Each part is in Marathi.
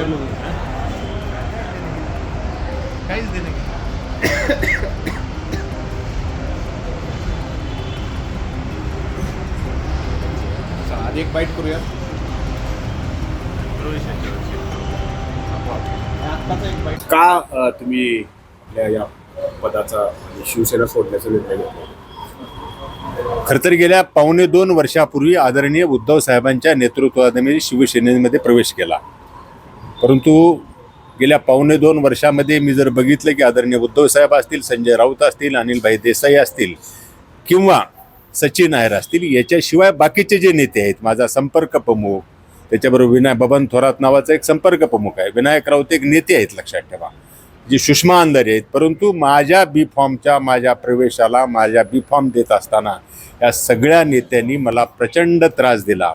विचारलं काहीच दे नाही. आज एक बाईट करूया. का तुम्ही आपल्या या पदाचा आणि शिवसेना सोडण्याचा निर्णय घेतला? खरं तर गेल्या 1.25 वर्षापूर्वी आदरणीय उद्धव साहेबांच्या नेतृत्वाने शिवसेनेमध्ये प्रवेश केला. परंतु गेल्या 1.25 वर्षामध्ये मी जर बघितलं की आदरणीय उद्धव साहेब असतील, संजय राऊत असतील, अनिलभाई देसाई असतील किंवा सचिन नायर असतील, याच्याशिवाय बाकीचे जे नेते आहेत, माझा संपर्क प्रमुख, त्याच्याबरोबर बबन थोरात नावाचा एक संपर्क प्रमुख आहे, विनायक राऊत एक नेते आहेत लक्षात ठेवा, जी सुषमा अंधारे आहेत. परंतु माझ्या बी फॉर्मच्या माझ्या प्रवेशाला माझ्या बी फॉर्म देत असताना या सगळ्या नेत्यांनी मला प्रचंड त्रास दिला.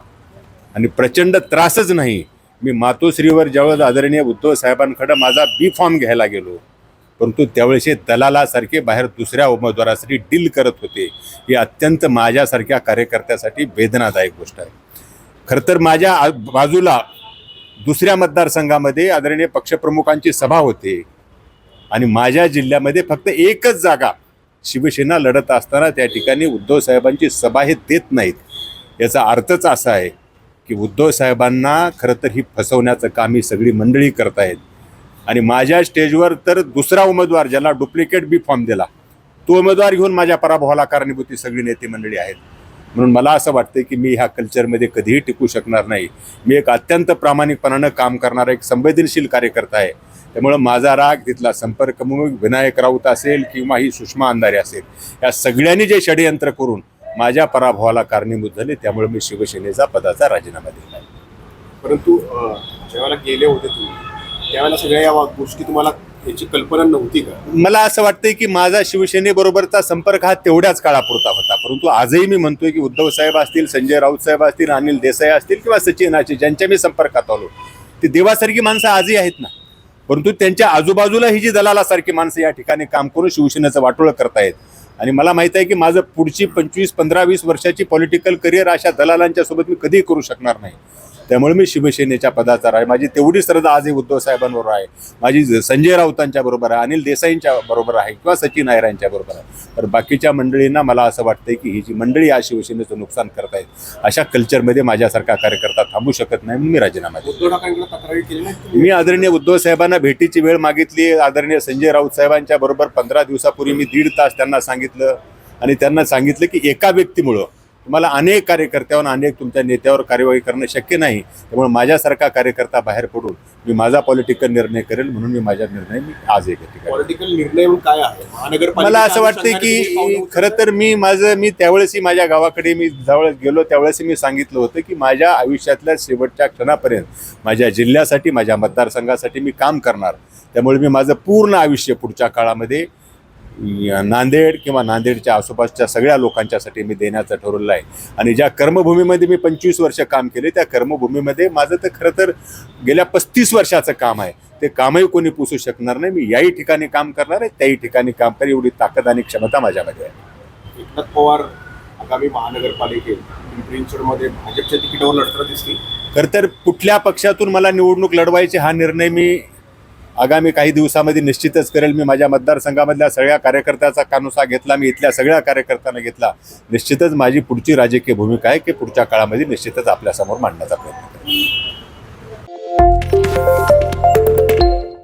आणि प्रचंड त्रासच नाही, मी मातोश्रीवर ज्यावेळेस आदरणीय उद्धव साहेबांकडे माझा बी फॉर्म घ्यायला गेलो, परंतु त्यावेळेस दलालासारखे बाहेर दुसऱ्या उमेदवारासाठी डील करत होते. ही अत्यंत माझ्यासारख्या कार्यकर्त्यासाठी वेदनादायक गोष्ट आहे. खरं तर माझ्या बाजूला दुसऱ्या मतदारसंघामध्ये आदरणीय पक्षप्रमुखांची सभा होते आणि माझ्या जिल्ह्यामध्ये फक्त एकच जागा शिवसेना लढत असताना त्या ठिकाणी उद्धव साहेबांची सभा हे देत नाहीत. याचा अर्थच असा आहे की उद्धव साहेबांना खरं तर ही फसवण्याचं काम ही सगळी मंडळी करत आहेत. आणि माझ्या स्टेजवर तर दुसरा उमेदवार ज्याला डुप्लिकेट बी फॉर्म दिला, तो उमेदवार घेऊन माझ्या पराभवाला कारणीभूत सगळी नेते मंडळी आहेत. म्हणून मला असं वाटतं की मी ह्या कल्चरमध्ये कधीही टिकू शकणार नाही. मी एक अत्यंत प्रामाणिकपणानं काम करणारा एक संवेदनशील कार्यकर्ता आहे. त्यामुळं माझा राग तिथला संपर्क प्रमुख विनायक राऊत असेल किंवा ही सुषमा अंधारे असेल, या सगळ्यांनी जे षडयंत्र करून माझ्या पराभवाला कारणीभूत झाले, त्यामुळे मी शिवसेनेचा पदाचा राजीनामा दिला. परंतु ज्यावेळेला गेले होते तुम्ही, त्यावेळेला सगळ्या या गोष्टी तुम्हाला याची कल्पना नव्हती का? मला असं वाटतंय की माझा शिवसेनेबरोबरचा संपर्क हा तेवढ्याच काळापुरता होता. परंतु आजही मी म्हणतोय की उद्धव साहेब असतील, संजय राऊत साहेब असतील, अनिल देसाई असतील किंवा सचिन असतील, ज्यांच्या मी संपर्कात आलो, ते देवासारखी माणसं आजही आहेत ना. परंतु त्यांच्या आजूबाजूला ही जी दलालासारखी माणसं या ठिकाणी काम करून शिवसेनेचं वाटोळं करतायत. आणि मला माहीत आहे की माझं पुढची 25, 15, 20 वर्षाची पॉलिटिकल करिअर अशा दलालांच्या सोबत मी कधीही करू शकणार नाही. त्यामुळे मी शिवसेनेच्या पदाचा आहे. माझी तेवढी श्रद्धा आजही उद्धव साहेबांबरोबर आहे, माझी संजय राऊतांच्या बरोबर आहे, अनिल देसाईंच्या बरोबर आहे किंवा सचिन नायरांच्या बरोबर आहे. तर बाकीच्या मंडळींना मला असं वाटतंय की ही जी मंडळी आज शिवसेनेचं नुकसान करतायत, अशा कल्चरमध्ये माझ्यासारखा कार्यकर्ता थांबू शकत नाही. म्हणून मी राजीनामा दिला. उद्धव ठाकरेंना तक्रारी केली नाही? मी आदरणीय उद्धव साहेबांना भेटीची वेळ मागितली. आदरणीय संजय राऊत साहेबांच्या बरोबर 15 दिवसापूर्वी मी 1.5 तास त्यांना सांगितलं आणि त्यांना सांगितलं की एका व्यक्तीमुळं तुम्हाला अनेक कार्यकर्त्यावर, अनेक तुमच्या नेत्यावर कार्यवाही करणं शक्य नाही. त्यामुळे माझ्यासारखा कार्यकर्ता बाहेर पडून मी माझा पॉलिटिकल निर्णय करेल. म्हणून मी माझा निर्णय आज एक पॉलिटिकल निर्णय काय आहे? मला असं वाटतं की खरं तर मी त्यावेळेसही माझ्या गावाकडे मी ज्यावेळेस गेलो त्यावेळेस मी सांगितलं होतं की माझ्या आयुष्यातल्या शेवटच्या क्षणापर्यंत माझ्या जिल्ह्यासाठी, माझ्या मतदारसंघासाठी मी काम करणार. त्यामुळे मी माझं पूर्ण आयुष्य पुढच्या काळामध्ये नांदेड किंवा नांदेडच्या आसपासच्या सगळ्या लोकांच्यासाठी मी देण्याचं ठरवलं आहे. आणि ज्या कर्मभूमीमध्ये मी 25 वर्ष काम केले, त्या कर्मभूमीमध्ये माझं तर खरं तर गेल्या 35 वर्षाचं काम आहे. ते कामही कोणी पुसू शकणार नाही. मी याही ठिकाणी काम करणार आहे, त्याही ठिकाणी काम करेल, एवढी ताकद आणि क्षमता माझ्यामध्ये आहे. एकनाथ पवार आगामी महानगरपालिकेत पिंपरी चिंचवडमध्ये भाजपच्या तिकिटावर लढताना दिसतील. खरं तर कुठल्या पक्षातून मला निवडणूक लढवायची हा निर्णय मी आगामी काही दिवसामध्ये निश्चितच करेल. मी माझ्या मतदारसंघामधल्या सगळ्या कार्यकर्त्याचा कानोसा घेतला, मी इथल्या सगळ्या कार्यकर्त्यांना घेतला. निश्चितच माझी पुढची राजकीय भूमिका आहे की पुढच्या काळामध्ये निश्चितच आपल्यासमोर मांडण्याचा प्रयत्न करेल.